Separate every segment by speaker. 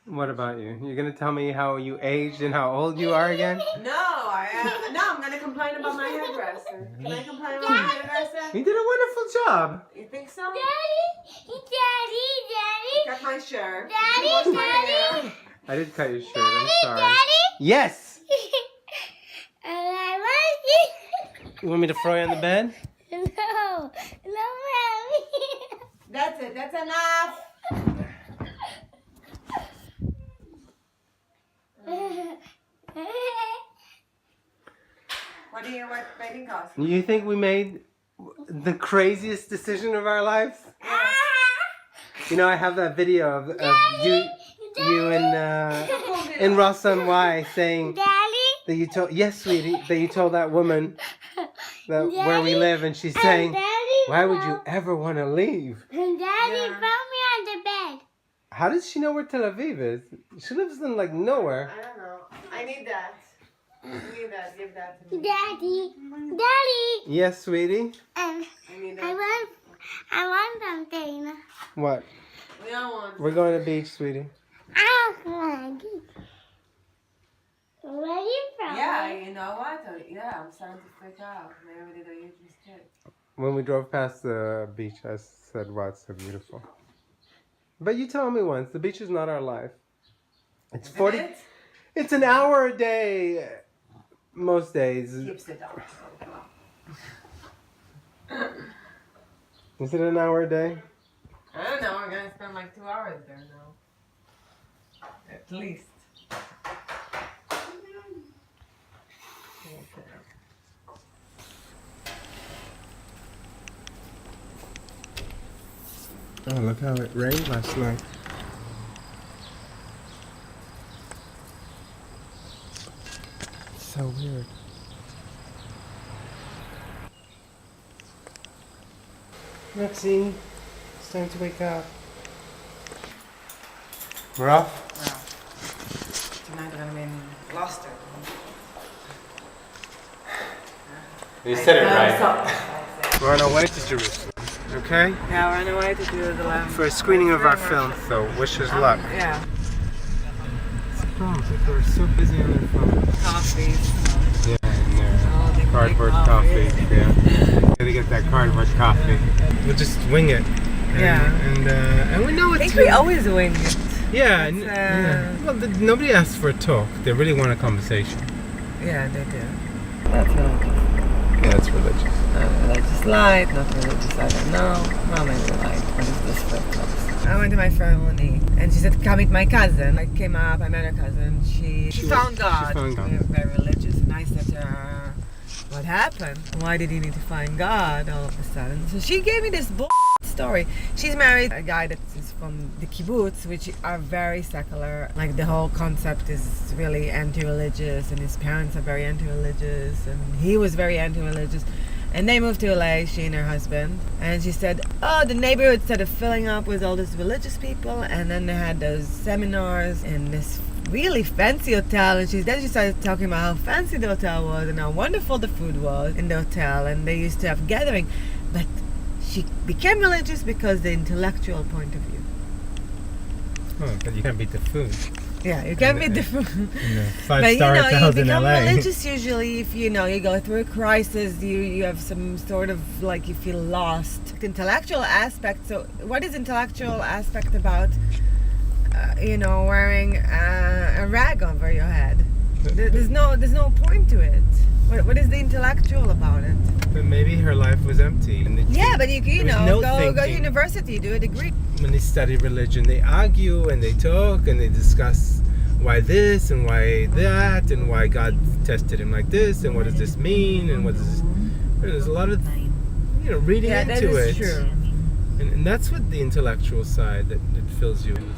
Speaker 1: What about you? You're gonna tell me how you aged and how old you are again?
Speaker 2: No, I'm gonna complain about my hairdresser. Can I complain about my hairdresser?
Speaker 1: You did a wonderful job.
Speaker 2: You think so?
Speaker 3: Daddy,
Speaker 2: Cut my shirt.
Speaker 3: Daddy,
Speaker 2: Wash my
Speaker 3: Daddy.
Speaker 2: hair.
Speaker 1: I did cut your shirt. I'm sorry.
Speaker 3: Daddy.
Speaker 1: Yes.
Speaker 3: I want
Speaker 1: You want me to throw you on the bed?
Speaker 3: you. No, mommy.
Speaker 2: That's it. That's enough. What do you want bathing cost?
Speaker 1: You think we made the craziest decision of our lives? You know, I have that video of you in Ras Al Y saying
Speaker 3: Daddy.
Speaker 1: that you told sweetie, that you told that woman that where we
Speaker 3: Daddy,
Speaker 1: live, and she's saying,
Speaker 3: Daddy,
Speaker 1: why would you ever want to leave?
Speaker 3: Daddy
Speaker 2: Yeah.
Speaker 3: found me on the bed.
Speaker 1: How does she know where Tel Aviv is? She lives in like nowhere.
Speaker 2: I don't know. I need that. I need that. Give that to me.
Speaker 3: Daddy.
Speaker 1: Yes, sweetie.
Speaker 2: I need that.
Speaker 3: I want something.
Speaker 1: What?
Speaker 2: We don't want.
Speaker 1: We're going to the beach, sweetie.
Speaker 3: I want. Where are you from?
Speaker 2: Yeah, you know what? Yeah, I'm starting to freak out. Maybe we did a huge mistake.
Speaker 1: When we drove past the beach, I said, wow, it's so beautiful. But you told me once, the beach is not our life. It's 40.
Speaker 2: Is it?
Speaker 1: It's an hour a day, most days.
Speaker 2: Keeps it up.
Speaker 1: Is it an hour a day?
Speaker 2: I don't know. We're gonna spend like 2 hours there now. At least.
Speaker 1: Oh, look how it rained last night. So weird. Maxine, it's time to wake up. We're off?
Speaker 2: Tonight we're gonna be in Gloucester.
Speaker 1: You said it right. We're on our way to Jerusalem, okay?
Speaker 2: Yeah, we're on the way to Jerusalem.
Speaker 1: For a screening of our film, so wish us luck.
Speaker 2: Yeah.
Speaker 1: Surprised if they were so busy on their phone.
Speaker 2: Coffees.
Speaker 1: Yeah, and their
Speaker 2: Oh, they
Speaker 1: cardboard
Speaker 2: make
Speaker 1: coffee. Yeah. Gotta get that cardboard coffee. We'll just wing it.
Speaker 2: Yeah.
Speaker 1: And we know
Speaker 2: I
Speaker 1: it's.
Speaker 2: think we always wing it.
Speaker 1: Yeah.
Speaker 2: It's,
Speaker 1: Yeah. Well, nobody asks for a talk. They really want a conversation.
Speaker 2: Yeah, they do. That's religious.
Speaker 1: Yeah, it's religious.
Speaker 2: Religious light, not religious, I don't know. Well, maybe light. What is this for clubs? I went to my friend Lenny, and she said, come meet my cousin. I came up, I met her cousin. She found God.
Speaker 1: She found God.
Speaker 2: We were very religious, and I said to her, what happened? Why did you need to find God all of a sudden? So she gave me this story. She's married a guy that is from the kibbutz, which are very secular. Like the whole concept is really anti-religious, and his parents are very anti-religious, and he was very anti-religious. And they moved to LA, she and her husband. And she said, oh, the neighborhood started filling up with all these religious people. And then they had those seminars in this really fancy hotel. And then she started talking about how fancy the hotel was and how wonderful the food was in the hotel. And they used to have gathering. But she became religious because the intellectual point of view.
Speaker 1: Oh, but you can't beat the food.
Speaker 2: Yeah, you can't beat the food.
Speaker 1: In a
Speaker 2: But
Speaker 1: five-star
Speaker 2: you
Speaker 1: hotels in
Speaker 2: become
Speaker 1: LA.
Speaker 2: religious usually if you go through a crisis, you have some sort of like you feel lost. Intellectual aspect. So what is intellectual aspect about wearing a rag over your head? There's no point to it. What is the intellectual about it?
Speaker 1: But maybe her life was empty. And
Speaker 2: Yeah, but you
Speaker 1: there was no
Speaker 2: go to
Speaker 1: thinking.
Speaker 2: university, do a degree.
Speaker 1: When they study religion, they argue and they talk and they discuss why this and why that and why God tested him like this and what does this mean and what does this... There's a lot of reading
Speaker 2: Yeah,
Speaker 1: into
Speaker 2: that
Speaker 1: it.
Speaker 2: is true.
Speaker 1: And that's what the intellectual side that fills you in.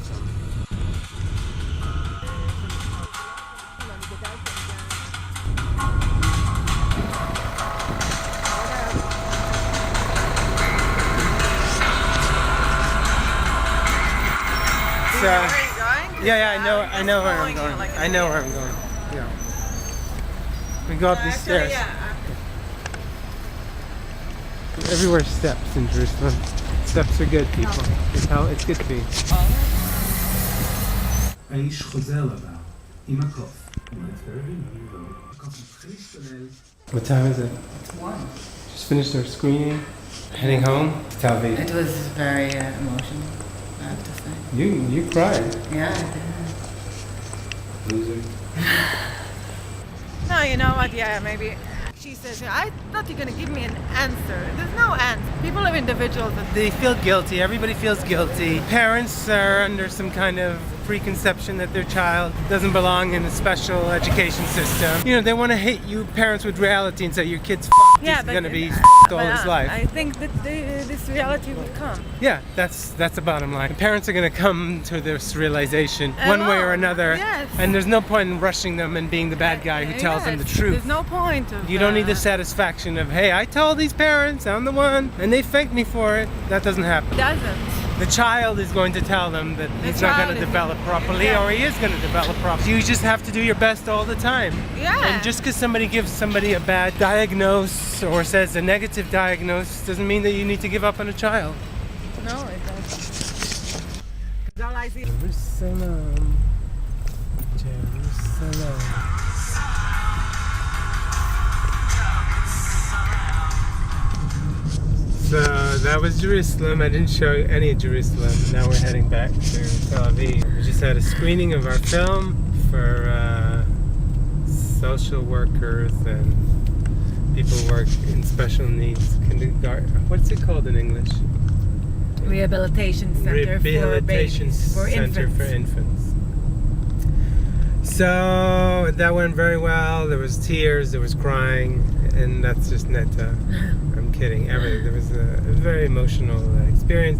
Speaker 2: Where are you going?
Speaker 1: Yeah, I know where I'm going. I know where I'm going. Yeah. We go up these stairs. Everywhere steps in Jerusalem. Steps are good, people. It's good for you. האיש חוזר לבא, עם הקוף. What time is it?
Speaker 2: It's one.
Speaker 1: Just finished our screening. Heading home to Tel-Aviv.
Speaker 2: It was very emotional, I have to say.
Speaker 1: You cried.
Speaker 2: Yeah, I did.
Speaker 1: Loser.
Speaker 2: No, you know what? Yeah, maybe. She says, I thought you're going to give me an answer. There's no answer. People are individuals.
Speaker 1: They feel guilty. Everybody feels guilty. Parents are under some kind of preconception that their child doesn't belong in the special education system. You know, they want to hit you parents with reality and say your kid's f***ed.
Speaker 2: Yeah,
Speaker 1: He's going to be f***ed all his life.
Speaker 2: I think that this reality will come.
Speaker 1: Yeah, that's the bottom line. The parents are going to come to this realization one way or another.
Speaker 2: Yes.
Speaker 1: And there's no point in rushing them and being the bad guy who tells them the truth.
Speaker 2: There's no point of...
Speaker 1: You don't need the satisfaction of, hey, I told these parents, I'm the one, and they thanked me for it. That doesn't happen.
Speaker 2: It doesn't.
Speaker 1: The child is going to tell them that he's not going to develop properly, or he is going to develop properly. You just have to do your best all the time.
Speaker 2: Yeah.
Speaker 1: And just because somebody gives somebody a bad diagnosis or says a negative diagnosis doesn't mean that you need to give up on a child.
Speaker 2: No, it doesn't. All I see...
Speaker 1: Jerusalem, Jerusalem. So that was Jerusalem. I didn't show you any of Jerusalem. Now we're heading back to Tel Aviv. We just had a screening of our film for social workers and people who work in special needs. Kindergarten. What's it called in English?
Speaker 2: Rehabilitation Center
Speaker 1: Rehabilitation
Speaker 2: for
Speaker 1: Center for Infants. So that went very well. There was tears, there was crying, and that's just netta. I'm kidding. Everything. There was a very emotional experience.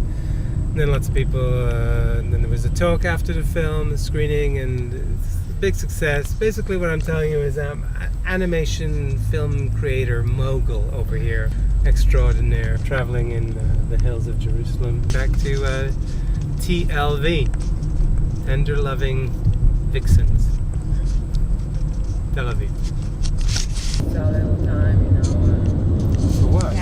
Speaker 1: And then lots of people. And then there was a talk after the film, the screening, and it's a big success. Basically, what I'm telling you is I'm animation film creator mogul over here, extraordinaire, traveling in the hills of Jerusalem. Back to TLV, tender loving vixens, Tel Aviv.
Speaker 2: So little time, you know.
Speaker 1: For what?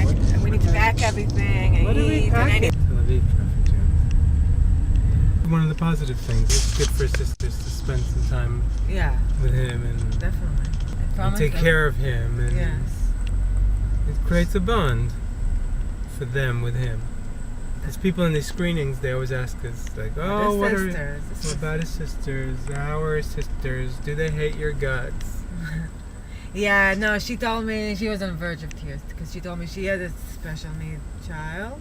Speaker 2: We need to pack everything and
Speaker 1: What are we
Speaker 2: eat.
Speaker 1: packing? Tel Aviv traffic jam. One of the positive things. It's good for sisters to spend some time
Speaker 2: Yeah,
Speaker 1: with him and
Speaker 2: definitely. I
Speaker 1: and
Speaker 2: promise
Speaker 1: take
Speaker 2: them.
Speaker 1: care of him, and
Speaker 2: Yes.
Speaker 1: it creates a bond for them with him. As people in these screenings, they always ask us, like, "Oh,
Speaker 2: The
Speaker 1: what
Speaker 2: sisters.
Speaker 1: what about his sisters? How are his sisters? Do they hate your guts?"
Speaker 2: Yeah, no, she told me she was on the verge of tears because she told me she has a special need child,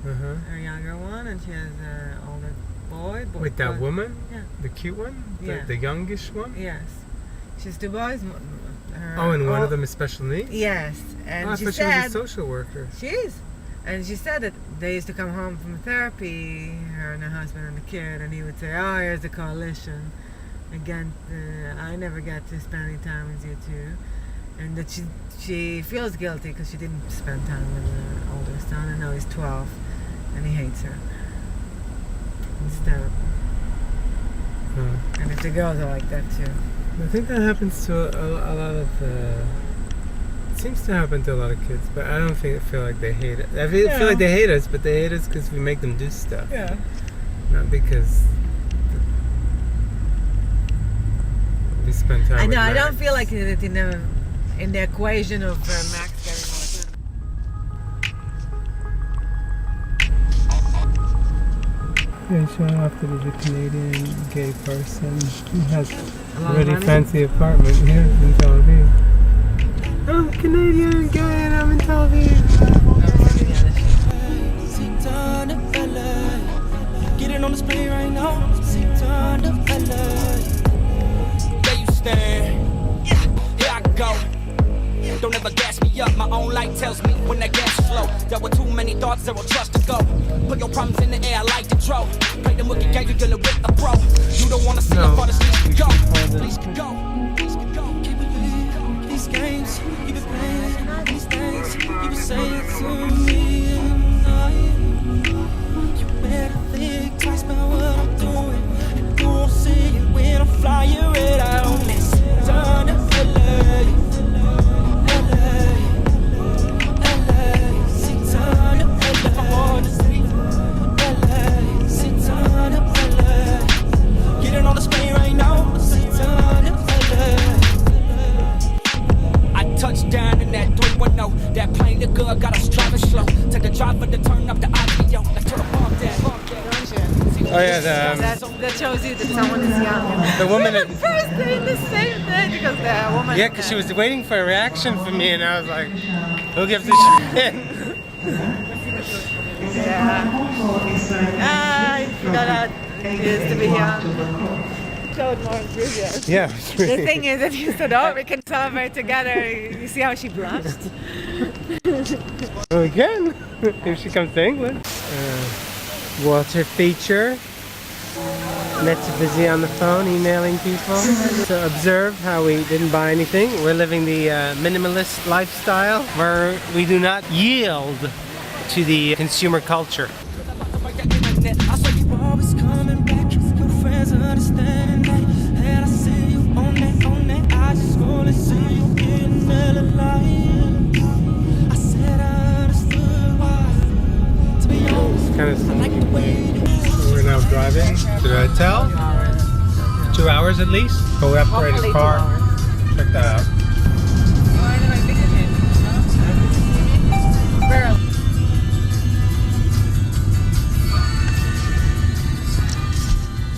Speaker 2: her younger one, and she has an older boy.
Speaker 1: Wait, that woman?
Speaker 2: Yeah.
Speaker 1: The cute one?
Speaker 2: Yeah.
Speaker 1: The youngish one?
Speaker 2: Yes. She has two boys.
Speaker 1: Oh, and one of them is special needs?
Speaker 2: Yes. And
Speaker 1: Oh, I
Speaker 2: she
Speaker 1: thought
Speaker 2: said...
Speaker 1: she was a social worker.
Speaker 2: She is. And she said that they used to come home from therapy, her and her husband and the kid, and he would say, "Oh, here's the coalition. Again, I never get to spend any time with you two." And that she feels guilty because she didn't spend time with her older son, and now he's 12, and he hates her. It's terrible. And if the girls are like that too.
Speaker 1: I think that happens to a lot of... It seems to happen to a lot of kids, but I don't feel like they hate it. I feel like they hate us, but they hate us because we make them do stuff.
Speaker 2: Yeah.
Speaker 1: Not because we spend time
Speaker 2: I
Speaker 1: with
Speaker 2: know. I
Speaker 1: Max.
Speaker 2: don't feel like it in the equation of Max getting more.
Speaker 1: Yeah, showing off that he's a Canadian gay person who has
Speaker 2: A
Speaker 1: a
Speaker 2: lot of
Speaker 1: really
Speaker 2: money?
Speaker 1: fancy apartment here in Tel Aviv. I'm Canadian and gay and I'm in Tel Aviv.
Speaker 4: Get it on display right now. There you stand. Here I go. Don't ever gas me up. My own light tells me when that gas is low. There were too many thoughts, zero trust to go. Put your problems in the air like the throw. Play the rookie game, you're gonna whip a pro. You don't wanna see a father sleep can go. Please can go. Please can go. Can't believe these games. You been playing these things. You been saying to me tonight. You better think twice about what I'm doing. You don't see it when I fly you right out. It's done to LA. Get it on the
Speaker 1: Oh yeah,
Speaker 2: That shows you that someone is young.
Speaker 1: the woman.
Speaker 2: First day in the same day because the woman.
Speaker 1: Yeah, because she was waiting for a reaction from me, and I was like, "Who gives a shit?"
Speaker 2: Yeah. You know that it is to be young. Showed more enthusiasm.
Speaker 1: Yeah. It's
Speaker 2: The
Speaker 1: really-
Speaker 2: thing is, if you said, "Oh, we can celebrate together," you see how she blushed.
Speaker 1: Well, again, if she comes to England. Water feature. Net's busy on the phone emailing people. So observe how we didn't buy anything. We're living the minimalist lifestyle where we do not yield to the consumer culture.
Speaker 4: I saw you always coming back. Your friends understanding that. And I see you on that. I just wanna see you getting hella lying. I said I understood why. To be honest,
Speaker 1: Kind of.
Speaker 4: I like the way you
Speaker 1: We're now driving to the hotel. 2 hours at least. But we upgraded
Speaker 2: Hopefully
Speaker 1: the car.
Speaker 2: 2 hours.
Speaker 1: Check that out.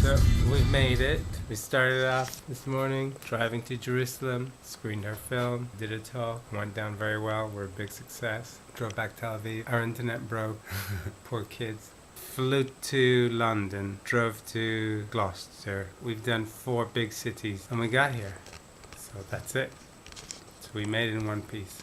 Speaker 1: So we made it. We started off this morning driving to Jerusalem, screened our film, did it all, went down very well, we're a big success. Drove back to Tel-Aviv, our internet broke, poor kids. Flew to London, drove to Gloucester. We've done 4 big cities and we got here. So that's it. So we made it in one piece.